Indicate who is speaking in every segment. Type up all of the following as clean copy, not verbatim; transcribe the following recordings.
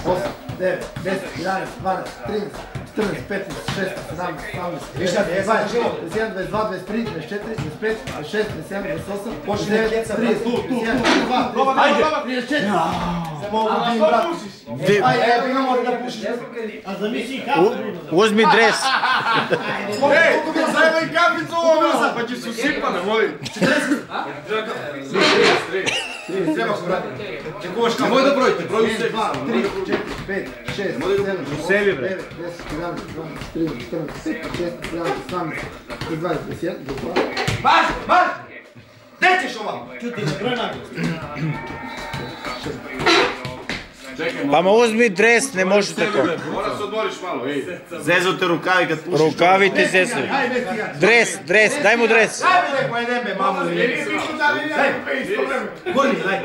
Speaker 1: 8, 9, 10, 11, 12, 13, 14, 15, 16, 17, 18, 21, 22, 23, 24, 25, 26, 27, 28, 29, 30, 31, 32,
Speaker 2: Ajde!
Speaker 1: 34. Samo ovo tim, brat. Ajde, evo imamo da pušiš.
Speaker 2: A zamisli kafu.
Speaker 3: Uzmi dres.
Speaker 4: Ej, zajmo i kapicu ovo, pa će se usipane, molim.
Speaker 1: 30, treba se brati.
Speaker 4: Čekuvaš kao, moj da brojite, broj u sebi.
Speaker 1: 2, 3, 4, 5, 6, 7, 8, 9, 10, 11, 12, 13, 14, 15, 16, 17, 18, 20, 21, 22.
Speaker 4: Marš, marš! Gdje ćeš ovamo?
Speaker 2: Čuti, broj naglas.
Speaker 3: Pa ma uzmi dres, ne može tako.
Speaker 4: Mora se odmoriš malo, ej.
Speaker 5: Zezu te rukavi kad pušiš.
Speaker 3: Rukavi ti zesu. Dres, daj mu dres.
Speaker 1: Daj mi neko jedembe, mamu.
Speaker 4: Gurni, daj.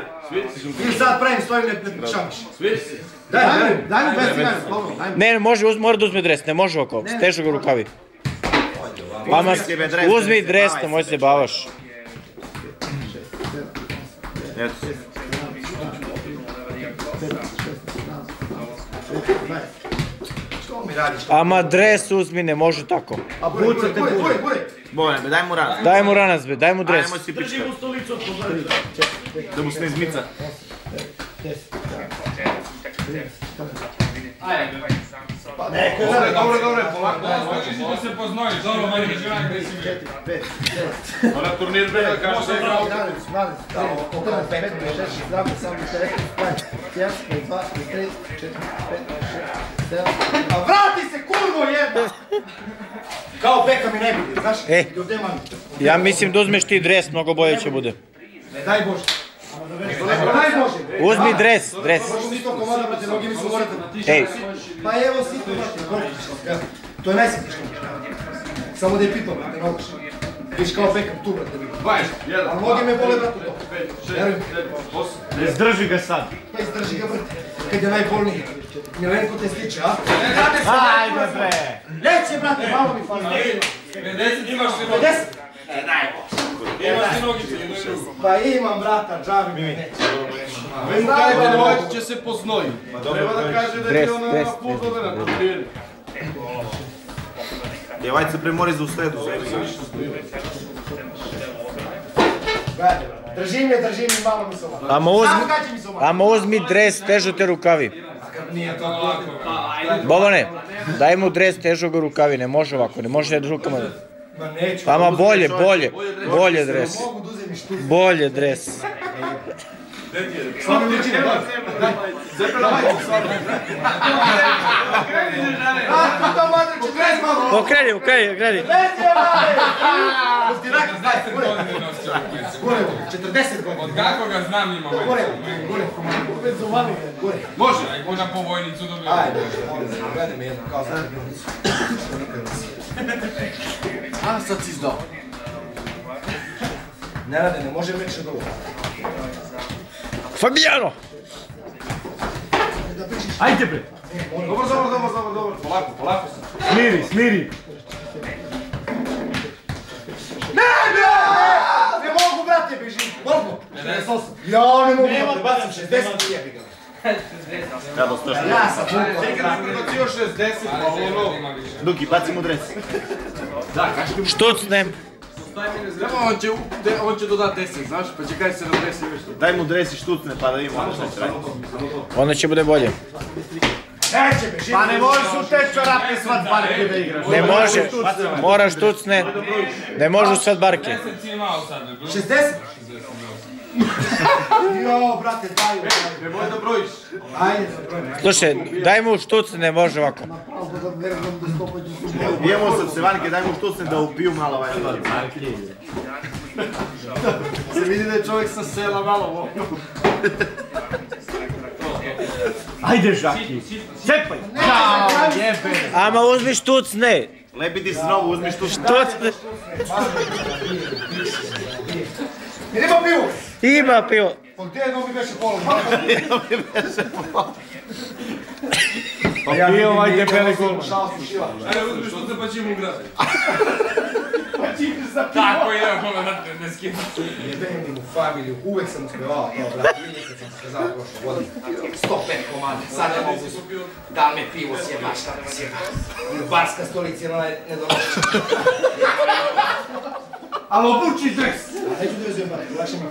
Speaker 1: Ili sad pravim stojim, ne šamiš.
Speaker 4: Sviri se.
Speaker 1: Daj mu bez cigara, dobro, daj mu.
Speaker 3: Ne, mora da uzme dres, ne može oko, stežu ga rukavi. Pa ma, uzmi dres, nemoj se bavaš.
Speaker 5: Eto.
Speaker 1: Što mi radiš?
Speaker 3: Ama dres uzmi, ne može tako.
Speaker 1: A buri, buri.
Speaker 5: Bojan, daj mu raz.
Speaker 3: Daj mu ranac, be, daj mu dres.
Speaker 5: Ajmo si pička.
Speaker 2: Drži mu stolicu od pozadnje.
Speaker 5: Da mu se ne izmica.
Speaker 4: Dobro, polako.
Speaker 6: Hoćeš da se poznojiš, dobro, meni bi žena gdje si mi.
Speaker 4: Ona turnir bega kaže da je igrao.
Speaker 1: 11, 12, 13, 14, 15, 16, 17, 18, 19, 20, 22, 23, 24, 25, 26, 27. A vrati se, kurvo jedna! Kao beka mi ne vidi, znaš?
Speaker 3: E.
Speaker 1: Gdje man?
Speaker 3: Ja mislim da uzmeš ti dres, mnogo bolje će bude.
Speaker 1: Ne daj Bože. Daj Bože.
Speaker 3: Uzmi dres.
Speaker 1: Možemo mi to komada, brate, nogi mi su morate.
Speaker 3: Ej,
Speaker 1: Pa evo si to, brate, to je najsjetniško. Samo da je pitao, brate, nogiš. Viš kao bekam tu, brate.
Speaker 4: 21.
Speaker 1: A noge me bole, brate, to.
Speaker 4: 5, 6, 7, 8.
Speaker 5: Izdrži ga sad.
Speaker 1: Pa izdrži ga, brate. Kad je najbolniji. Milenko te stiče, a?
Speaker 5: Ajde bre.
Speaker 1: Neće, brate, malo mi fali.
Speaker 6: 50 imaš li
Speaker 1: 50?
Speaker 6: Imaš li nogice, jedno i drugo.
Speaker 1: Pa imam, brata, džavi mi neće.
Speaker 4: Vi mu kažete da će se poznoji. Treba da kaže da je ona na putove na turnir.
Speaker 5: Djevajte se premori za u sredu.
Speaker 1: Drži mi, malo mi se ovako.
Speaker 3: ama uzmi dres, težu te rukavi.
Speaker 1: Nije to
Speaker 3: Bobane, daj mu dres, težu ga rukavi, ne može ovako, ne može da rukama.
Speaker 1: Ma neću.
Speaker 3: Ama bolje dres.
Speaker 1: Mogu da uzem i štu.
Speaker 3: Bolje dres.
Speaker 1: Stvarno liči na bolje.
Speaker 4: Zepe na majicu, stvarno.
Speaker 1: Kako to madre, 40 malo?
Speaker 3: Okreni.
Speaker 1: Vezi je male! Pusti rak, daj,
Speaker 6: 10 godina nosio rukicu.
Speaker 1: gore, 40 godina.
Speaker 6: Od kako ga znam ima već.
Speaker 1: Gore.
Speaker 4: Može.
Speaker 6: Ko na povojnicu dobio.
Speaker 1: Ajde, gledaj me jedno, kao sad
Speaker 4: A sad si izdao.
Speaker 1: ne rade, ne može meče dobro.
Speaker 3: Fabiano!
Speaker 2: Ajde bre.
Speaker 4: Dobro. Polako se.
Speaker 2: Smiri.
Speaker 1: Ne mogu, brate, bežim. Koliko? 68. Ja ne mogu, brate, bacim 60 i jebi ga.
Speaker 5: Kada stoši.
Speaker 1: Ja sam bukao.
Speaker 4: Nekad nam prebacio 60, pa ono...
Speaker 5: Duki, baci mu dres.
Speaker 4: Da, kaži mi...
Speaker 3: Štucnem.
Speaker 4: On će dodati 10, znaš, pa će kaj 70 još.
Speaker 5: Daj mu dres i štucne pa da vidimo ono što će raditi.
Speaker 3: Onda će bude bolje.
Speaker 1: Neće bežim.
Speaker 5: Pa ne možeš u te čarape svat barke da igraš.
Speaker 3: Ne može, moraš štucne. Ne možu sad barke.
Speaker 6: 10 si imao sad, ne?
Speaker 1: 60? Jo, brate, daj.
Speaker 4: Nemoj da brojiš.
Speaker 1: Ajde, zabrojim.
Speaker 3: Slušaj, daj mu štucne, ne može ovako.
Speaker 5: Bijemo sad se vanke, daj mu štucne da upiju malo ovaj stvari.
Speaker 4: Se vidi da je čovjek sa sela malo.
Speaker 2: Ajde Žaki. Cepaj.
Speaker 3: Ama uzmi štucne.
Speaker 5: Lepi ti se novu, uzmi štucne.
Speaker 3: Štucne.
Speaker 1: Jer ima pivo.
Speaker 3: Ima pivo.
Speaker 1: Pa gdje je nobi beše polom?
Speaker 2: Pa pije ovaj debeli golman.
Speaker 6: Ajde, uzmi što se pa ćemo ugrati. Tako idemo pogledati, ne skinu.
Speaker 7: Jebem u familiju, uvek sam uspevao to, brate, vidite kad sam skazao prošle godine. 105 komada, sad ne mogu. Da li me pivo sjebaš, šta me sjebaš? Barska stolica je ne donosi.
Speaker 2: Ali obuči dres.
Speaker 7: Neću da uzem, brate, lakše mi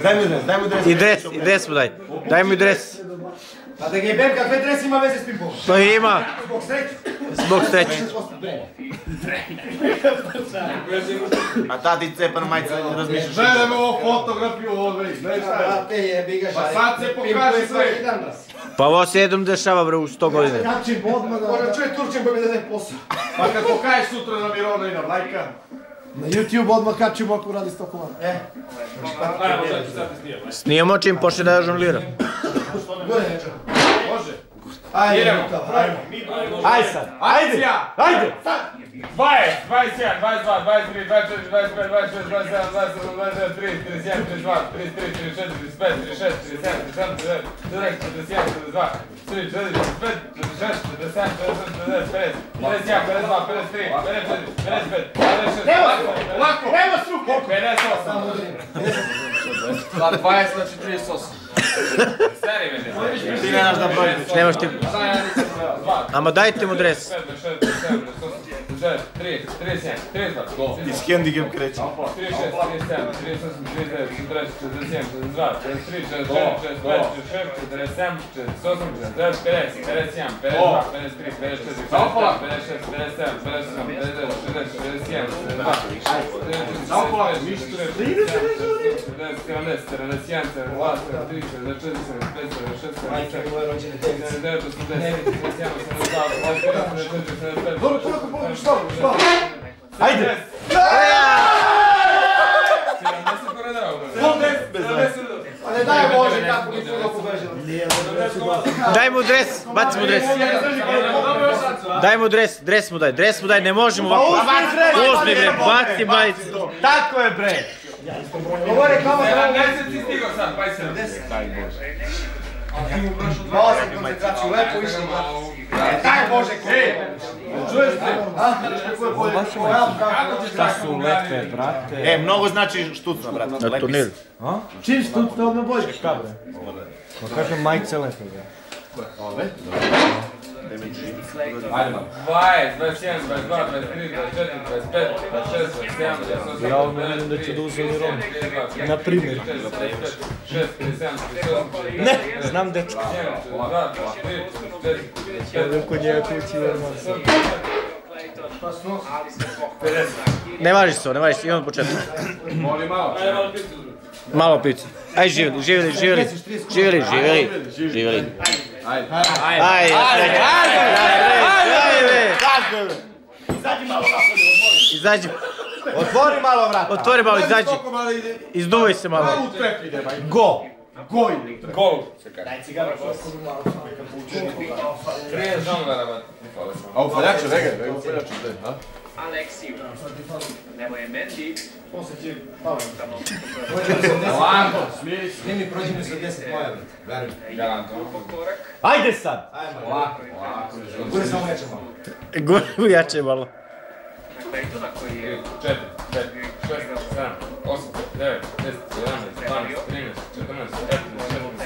Speaker 7: kad
Speaker 5: Daj mu dres.
Speaker 3: I dres mu daj. Daj mu i dres.
Speaker 7: Pa da ga jebem, kakve dres ima veze s pimpom?
Speaker 3: Pa ima.
Speaker 7: Zbog sreće.
Speaker 3: Zbog sreće.
Speaker 5: A tati cepan majica, ne razmišljaš.
Speaker 4: Želimo ovo fotografiju ovdje.
Speaker 7: Brate, jebi ga,
Speaker 4: Pa sad se pokaže sve.
Speaker 3: Pa ovo se jednom dešava bre u 100 godine.
Speaker 1: Kačim odmah da...
Speaker 7: Možda čuje Turčin pa mi da daje posao.
Speaker 4: Pa kad pokaješ sutra na Mirona i na Vlajka.
Speaker 1: Na YouTube odmah kačim ako radi 100 komada.
Speaker 6: Ajmo, sad ti snijemo.
Speaker 3: Snijemo čim počne da žonglira.
Speaker 4: Može.
Speaker 7: Ajde,
Speaker 6: Idemo.
Speaker 2: Aj sad, ajde, ajde.
Speaker 6: 20, 21, 22, 23, 24, 25, 26, 27, 28, 29, 30, 31, 32, 33, 34, 35, 36, 37, 38, 39, 41, 42, 43, 44, 45, 46, 47, 48, 49, 50, 51, 52, 53, 54, 55, 56,
Speaker 4: Lako.
Speaker 7: Evo struku!
Speaker 6: 58.
Speaker 7: Pa 20, znači 38.
Speaker 6: Seri mene.
Speaker 5: Ti ne znaš da brojiš.
Speaker 3: Nemaš ti... Ama dajte mu dres.
Speaker 6: 5, 6, 7, 8, 9, 30, 31, 32,
Speaker 5: Iz hendicap kreće.
Speaker 6: 36, 37, 38, 39, 40, 41, 42, 43, 44, 45, 46, 47, 48, 49, 50, 51, 52, 53, 54, 56, 57, 58, 59, 60, 61, 62,
Speaker 2: Ajde.
Speaker 7: Pa ne daj Bože kako mi su ga pobežili.
Speaker 3: Daj mu dres, baci mu dres. Daj mu dres, dres mu daj, ne možemo ovako. Uzmi bre, baci majicu.
Speaker 2: Tako je bre.
Speaker 7: Govore kao da...
Speaker 6: 70 ti stigao sad, 27.
Speaker 7: Daj Bože. Malo sam koncentraciju, lepo išli. Daj Bože ko...
Speaker 4: Čuješ te?
Speaker 2: Šta su letve, brate?
Speaker 5: Mnogo znači štucno, brate.
Speaker 3: Na turnir.
Speaker 1: Čim štuc, to odmah bolje.
Speaker 2: Šta bre? Pa kažem majice letve bre.
Speaker 6: 20, 21, 22, 23, 24, 25, 26, 27, 28,
Speaker 2: Ja ovdje vidim da će da uzeli Rom. Na primjer.
Speaker 6: 6, 37, 38,
Speaker 2: Ne, znam dečko.
Speaker 6: 2, 3, 4,
Speaker 2: Ovdje kod njega kući normalno.
Speaker 3: Ne važiš se, idemo od početka.
Speaker 4: Molim malo.
Speaker 3: Malo picu. Aj živjeli. Ajde. Izađi.
Speaker 2: Otvori malo vrata.
Speaker 3: Otvori malo, izađi. Izduvaj se malo.
Speaker 2: Go.
Speaker 4: Goj.
Speaker 6: gol se kaže. Daj cigaru, Prije žonglera,
Speaker 4: A upaljače, vega, upaljače, ha?
Speaker 8: Aleksiju. Nemoj Mendy.
Speaker 7: Posle će Pavel.
Speaker 6: Lako,
Speaker 4: Smiri se.
Speaker 7: Nimi prođemo sa 10 moja, verujem.
Speaker 6: garantovno.
Speaker 2: Ajde sad.
Speaker 7: Ajmo, lako. Bude samo jače malo.
Speaker 3: Gore jače malo.
Speaker 8: Na petu na koji je
Speaker 6: 4, 5, 6, 7, 8, 9, 10, 11, 12, 13, 14, 15, 16, 17,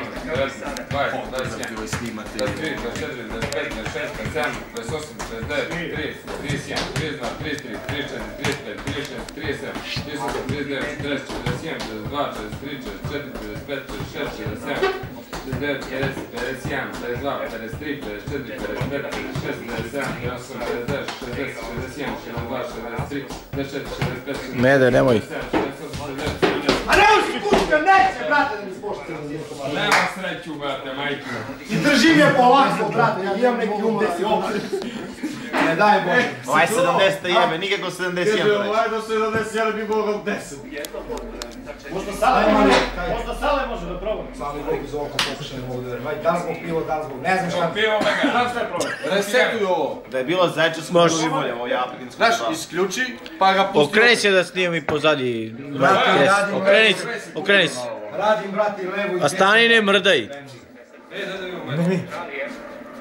Speaker 6: 18, 19, 20, 21, 23, 24, 25, 26, 27, 28, 29, 30, 31, 32, 33, 34, 35, 36, 37, 38, 39, 40, 41, 42, 43, 44, 45, 46, 67, 59, 50, 51, 52, 53, 54, 55, 56, 57, 58, 59, 60, 61, 62, 63, 64, 65, 66,
Speaker 3: Mede, nemoj.
Speaker 6: 67, 68, 69,
Speaker 7: A ne uši kućka, neće, brate, da mi spoštite na zirku.
Speaker 6: nema sreću, brate, majku.
Speaker 7: I držim je polako, brate, ja imam neki um desi opet. Ne daj Bože.
Speaker 5: Ovaj 70 jebe, nikako 71
Speaker 4: Kaže,
Speaker 5: preći.
Speaker 4: ovaj do 71 bi mogao 10.
Speaker 7: Možda Sale može da probam. Sami Bogu za oko pokušaj ne mogu da verujem. Da li zbog pivo, da li zbog ne znam šta.
Speaker 6: Pivo mega, znam sve problem.
Speaker 4: Resetuj ovo.
Speaker 5: Da je bilo zaječarsko
Speaker 3: Može.
Speaker 5: drugi bolje, ovo je aplinsko.
Speaker 4: Znaš, isključi, pa ga pusti.
Speaker 3: Okreni se da snimam i pozadi. Okreni se.
Speaker 7: Radim, brate, i levo i
Speaker 3: A stani ne mrdaj.
Speaker 6: Da vidimo,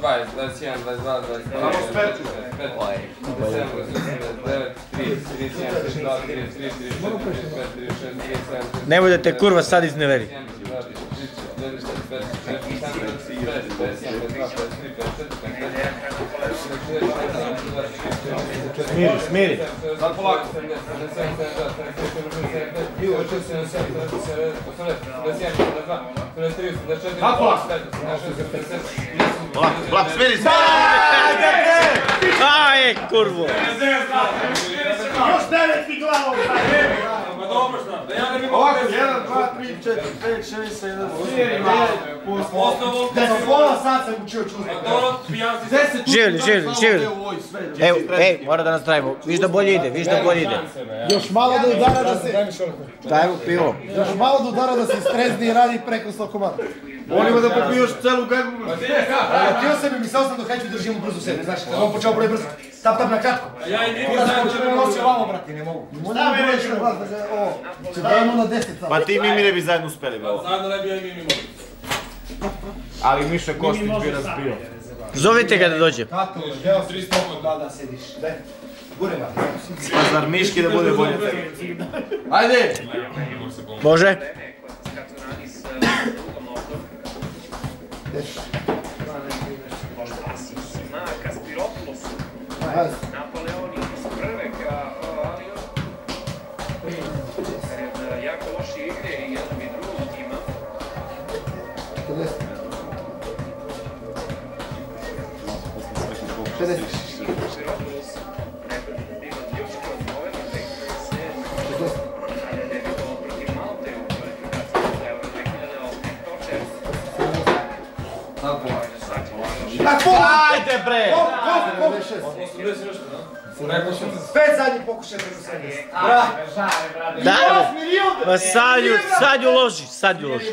Speaker 6: 20, 21, 22, 23, 24, 25, 27, 29, 30, 31, 32, 33, 34, 35, 36, 37,
Speaker 3: Nemoj da te kurva sad izneveri.
Speaker 2: Smiri, smiri.
Speaker 4: Sad polako.
Speaker 5: Polako, smiri se!
Speaker 3: Aj, kurvo!
Speaker 1: Još 9 ti glavom!
Speaker 4: Ovako, 1, 2, 3, 4, 5, 6, 7, 8, 9,
Speaker 1: Da sam pola sad sam učio čuti.
Speaker 4: 10.
Speaker 3: Živjeli, živjeli, živjeli. Ej, mora da nas trajimo. Viš da bolje ide, viš da bolje ide.
Speaker 1: Još malo do udara da se...
Speaker 3: Daj mu pivo.
Speaker 1: Još malo do udara da se strezni i radi preko 100 komada.
Speaker 4: On ima da popiju još celu gajbu.
Speaker 7: Htio sam i mislao sam dok neću držimo brzo sebe, znaš, kad on počeo broj brzo, tap na kratko.
Speaker 6: Ja i
Speaker 7: Ti da počeo me noći ovamo, brati, ne mogu.
Speaker 1: Šta mi reći na glas da ga ovo... Će dajemo na 10 sad.
Speaker 5: Pa ti i Mimi ne bi zajedno uspeli, bro.
Speaker 6: Zajedno ne bi ja i Mimi mogli.
Speaker 2: Ali Miša Kostić bi razbio.
Speaker 3: Zovite ga da dođe.
Speaker 7: Tato, žeo 300 da sediš. Daj, gure ga.
Speaker 5: Pa zar Miški da bude bolje tebi?
Speaker 4: Ajde!
Speaker 3: Može?
Speaker 8: Na Kaspiropoulosu, Napoleon iz prve ka Aliju, pred jako loše igre i jednog i drugog tima. Kaspiropoulos, Ljučko, Slovena, 2007, ali je debitovao protiv Malte u kvalifikaciji za Euro 2008.
Speaker 2: Ajde bre!
Speaker 7: Pet zadnjih pokušaj preko 70.
Speaker 3: Da, pa sad ju loži, sad ju loži.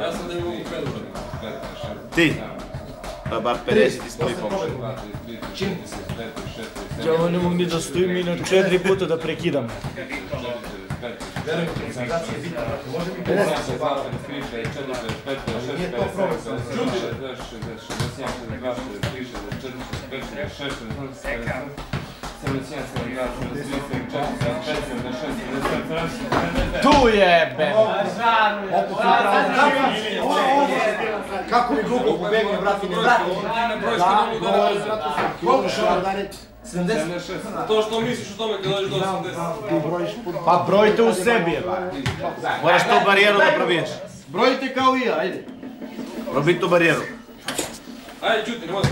Speaker 6: Ja sam da imam u pedu.
Speaker 5: Ti? Pa bar 50 i 100 i pokušaj.
Speaker 3: Ja ovo ne mogu ni da stojim i na 4 puta da prekidam.
Speaker 7: Verujem, koncentracija je bitna, može mi 50 se baviti. Nije to problem.
Speaker 3: Tu je, Ben!
Speaker 1: Kako mi duplo pobegne, vrati, ne vrati. Koliko što da ne?
Speaker 7: 70.
Speaker 6: To što misliš o tome kad dođeš do 80.
Speaker 3: Pa brojite u sebi, je.
Speaker 5: Moraš tu barijeru da probiješ.
Speaker 1: Brojite kao i ja, ajde.
Speaker 5: Probi tu barijeru.
Speaker 6: Ajde, čuti, ne možeš.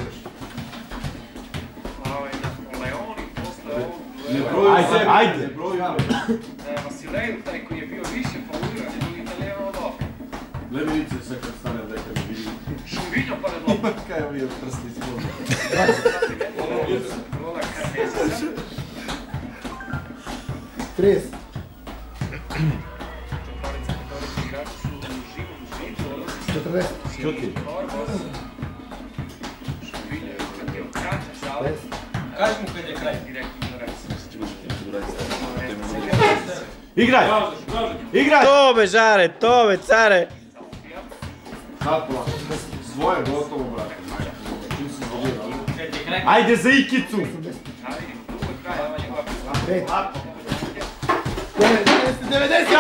Speaker 8: Leoni posle ovog
Speaker 3: Ajde!
Speaker 8: Vasileju, taj koji je bio više fauliran, je bio Italijano od oka.
Speaker 4: Levice se kad stane da kad vidi.
Speaker 8: Šumbinjo pored lopa.
Speaker 4: Kaj je bio prst iz poda.
Speaker 8: Rola Karnesica.
Speaker 1: 30.
Speaker 8: Četvorica igrači su u živom živu.
Speaker 1: 40.
Speaker 3: Čuti.
Speaker 8: Šumbinjo je ukratio kraće sale.
Speaker 7: Kaži mu kad je kraj.
Speaker 8: Direktno na reps.
Speaker 3: Igraj! Igraj! Tome, žare, tome, care!
Speaker 4: Sad plaš. Svoje gotovo, brate. Čim si zbogio.
Speaker 3: Ajde za ikicu!
Speaker 8: Ali, dugo traje, ovo njegova
Speaker 1: 91!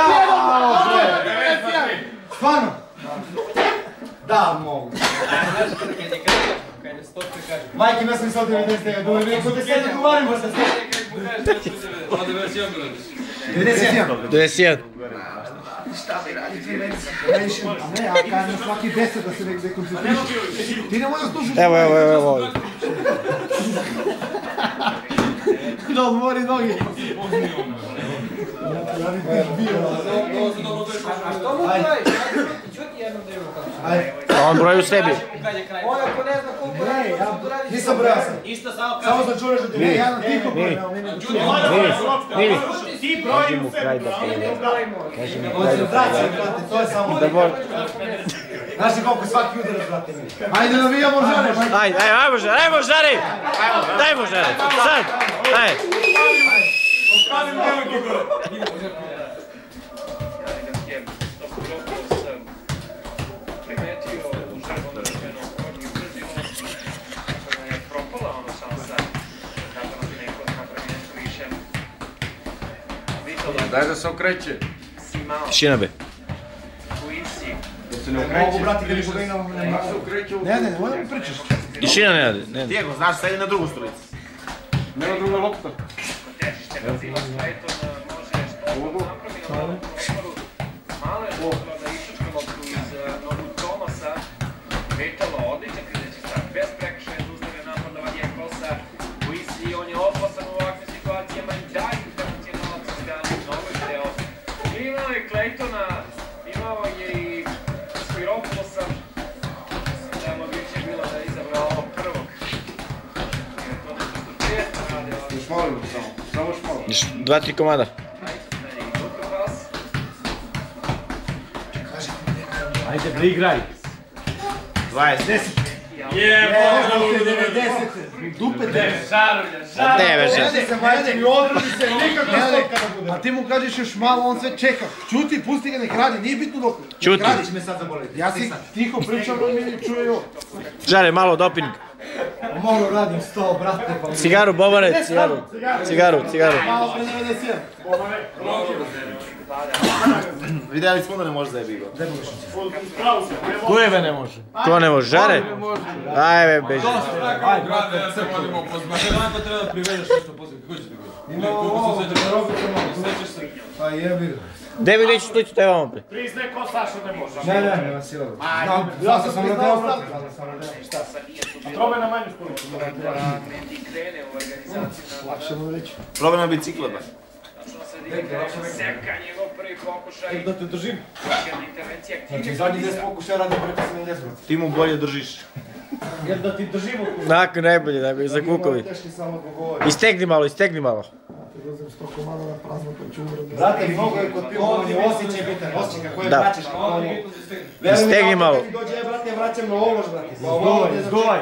Speaker 1: Stvarno? Da, mogu. Majke, ja sam sad 90, dobro, neko te sad govorimo sa sve.
Speaker 3: 91.
Speaker 1: Šta bi radi? A ne, a kaj na svaki 10 da se nek dekoncentriš. Ti ne možeš slušati.
Speaker 3: Evo.
Speaker 1: Da odmori noge.
Speaker 7: A što mu broji? Čuti jednom da imamo kako su.
Speaker 1: Ajde.
Speaker 3: On broji u sebi.
Speaker 7: On ako ne zna koliko radi, što radi...
Speaker 1: Nisam brojao sam.
Speaker 7: Isto samo
Speaker 1: Samo sam čuo nešto ti ne, ja nam tiho brojao, meni ne čuo.
Speaker 9: Ti broji u sebi.
Speaker 1: Koncentracija, brate, to je samo... Znaš li koliko svaki udarac, brate, mi? Ajde da vidimo žare, majke.
Speaker 3: Ajmo žari! Dajmo žari! Sad! Ajde!
Speaker 8: primetio u žrvom rečenom konju i brzinu, kada je propala ona šansa kako nam neko napravi nešto više. Vitala,
Speaker 4: Daj da se okreće.
Speaker 8: Simao,
Speaker 3: Tišina be.
Speaker 8: Kuisi,
Speaker 4: Da se ne
Speaker 1: Mogu,
Speaker 4: okreće.
Speaker 1: brate, kad mi pobegnemo, ne
Speaker 4: Da se okreće.
Speaker 1: ne, možda mi pričaš.
Speaker 3: Tišina ne radi.
Speaker 5: Diego, znaš, sad je na drugu stolicu.
Speaker 4: Nema druga lopta.
Speaker 8: težište kad ima Clayton, može što napravi na malom prostoru. Male lopta da išačka loptu iz nogu Tomasa. Vitala, odličan kredeći start, bez prekršaja zaustavlja napadovanje Kosa. Kuisi, on je opasan u ovakvim situacijama i daju emocionalac od Gani, mnogo je deo. Imao je Claytona, imao je i Spiropulosa. Da moguće je bilo da je izabrao ovo prvog. Jer to nešto što često rade, ali
Speaker 4: Još malo samo. Samo još malo.
Speaker 3: 2-3 komada. Ajde, bre, igraj.
Speaker 5: 20.
Speaker 1: Dupe te.
Speaker 3: Ne, veže.
Speaker 1: Ajde se, majke, mi održi se, nikako stop. A ti mu kažeš još malo, on sve čeka. Čuti, pusti ga, nek radi, nije bitno dok.
Speaker 3: Ćuti.
Speaker 1: Radiš me sad zaboliti. Ja si tiho pričam, on mi ne čuje ovo.
Speaker 3: Žare, malo doping.
Speaker 1: Malo radim 100, brate, pa...
Speaker 3: Cigaru, Bobane, cigaru. Cigaru.
Speaker 1: Malo pre 91.
Speaker 5: Vidjeli smo da ne može zajebi go.
Speaker 3: Kujeve ne može. To ne može, žare? Ajme, beži.
Speaker 6: Grade, ja se volimo pozmati.
Speaker 4: Kako treba da privedeš nešto poslije, kako ćete go? Koliko se sećaš se?
Speaker 1: Pa jebi.
Speaker 3: Devi neću stući, to je vam opet.
Speaker 9: Priznaj ko Saša ne može.
Speaker 1: Ne, nema sila. Ja sam na deo protiv.
Speaker 9: Probaj na manju stolicu.
Speaker 8: Mendy krene u organizaciju na...
Speaker 1: Lakše mu reći.
Speaker 5: Probaj na bicikle ba.
Speaker 8: Seka njegov prvi pokušaj.
Speaker 1: Da te držim.
Speaker 8: Intervencija
Speaker 1: Znači zadnji 10 pokušaja radi preko 70.
Speaker 5: Ti mu bolje držiš.
Speaker 1: Jer da ti držimo tu.
Speaker 3: Nakon najbolje, najbolje za kukovi.
Speaker 1: Teški samo govori.
Speaker 3: Istegni malo, istegni malo.
Speaker 1: Uzem 100 komada na prazno pa ću umrati.
Speaker 7: Brate, mnogo je kod pivovanja osjećaj bitan, osjećaj kako je
Speaker 3: Da.
Speaker 7: vraćaš na ovo.
Speaker 3: Istegni malo.
Speaker 7: Kad mi dođe, brate, vraćam na olož, brate.
Speaker 1: Zgovaj.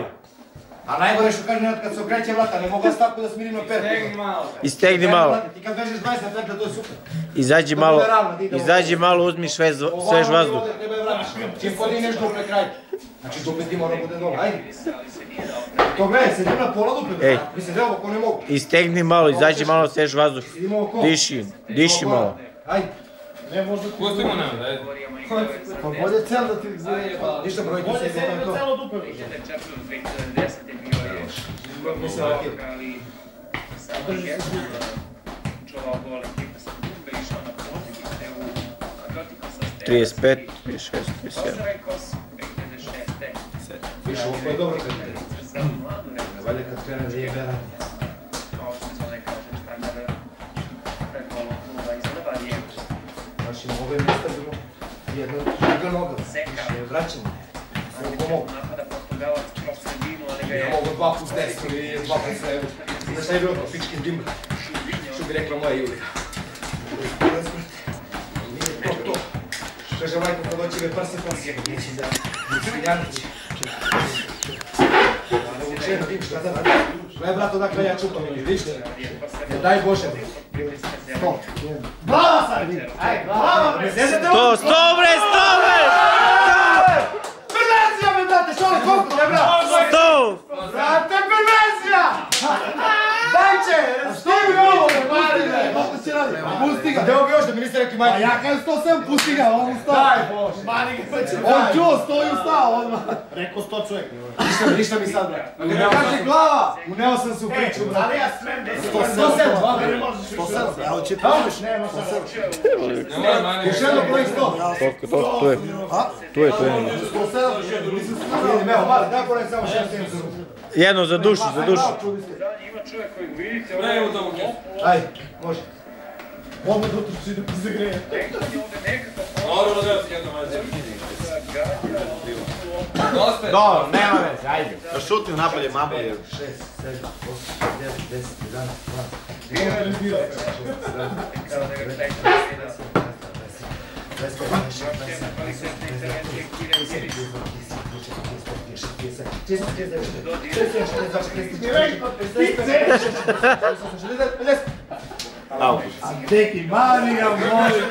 Speaker 7: A najgore što kažem, kad se okreće vrata, ne mogu stavku da smirim na perku.
Speaker 3: Istegni malo.
Speaker 7: Ti kad vežeš 20 na perka, to je super.
Speaker 3: Izađi malo, uzmi svež vazduh.
Speaker 7: Ovdje treba je vratiš. Čim podigneš duple kraj. Znači dupe ti mora bude dole, ajde. To gledaj, sedim na pola dupe,
Speaker 3: Ej.
Speaker 7: mislim, evo, ko ne mogu.
Speaker 3: Istegni malo, izađi malo, svež vazduh. Diši malo.
Speaker 7: Ajde.
Speaker 6: Pustimo nam, daj.
Speaker 1: Pa bolje cel da ti...
Speaker 7: Ništa broj, tu se
Speaker 1: Bolje
Speaker 7: to.
Speaker 1: celo dupe.
Speaker 8: 2010. bio je ali čuvao gol ekipe sa Dumbe, išao na poziv te u Atletico sa Stela.
Speaker 3: 35, 36, 37.
Speaker 8: Rekos 2006.
Speaker 7: Više, ovo je dobro.
Speaker 8: Za mladu Rekos.
Speaker 7: Valje kad krene da je beranje.
Speaker 8: Kao što se ne kaže šta kada preko kluba izgleda Rijeka.
Speaker 7: Znači, ovo je nestabilno. Jedna druga noga. Više je vraćanje. Sve pomogu.
Speaker 8: Napada Portugalac kroz sredinu, ali ga
Speaker 7: Ja
Speaker 8: je
Speaker 7: mogu 2 plus 10 ili 2 plus 7. Znaš šta je bilo to? Pički dim. Što bi rekla moja Julija. Nije to. Kaže majko, kad doći me prse prse. Neći da. Smiljanić. Učeno dim, šta sad radi? Gledaj brat, odakle ja čutam ili vište. Ne daj Bože.
Speaker 1: Glava sad! Ajde, glava!
Speaker 3: To, sto bre!
Speaker 1: Perverzija me, brate, što li koliko te, brate?
Speaker 3: Sto!
Speaker 1: Brate, perverzija! Dajče! Što mi ovo, brate? Kako će raditi? Pusti ga!
Speaker 7: Gdje ovo bi još da mi niste rekli
Speaker 1: Pa
Speaker 7: majko?
Speaker 1: ja kažem 107, pusti ga, on ustao. Daj Bože. Mani ga pa će. On čuo, stoji ustao odmah. Rekao 100 čovjek.
Speaker 7: Ništa mi sad, brate. Kad mi kaže glava, uneo sam se u priču, brate.
Speaker 1: Ali ja smem da se...
Speaker 7: 107,
Speaker 1: Ne možeš više.
Speaker 7: 107.
Speaker 1: Ja hoće pomoć, nema šta.
Speaker 6: Nemoj mani.
Speaker 7: Još jedno broj 100.
Speaker 3: To, tu je. Tu je.
Speaker 1: 107,
Speaker 7: Vidim, evo, mali, daj broj samo 6
Speaker 3: Jedno za dušu.
Speaker 8: ima čovjek koji vidite,
Speaker 6: Ne, evo tamo kje.
Speaker 7: Ajde, može.
Speaker 1: Mogu da utrči da se greje.
Speaker 8: ovdje nekako
Speaker 6: Dobro, da se jedno manje. Dosta je.
Speaker 5: Dobro, nema veze, ajde. Da šutim napolje, mapolje.
Speaker 7: 6, 7, 8, 9, 10, 11, 12.
Speaker 8: kao da ga taj
Speaker 1: A teki, mani ga, molim.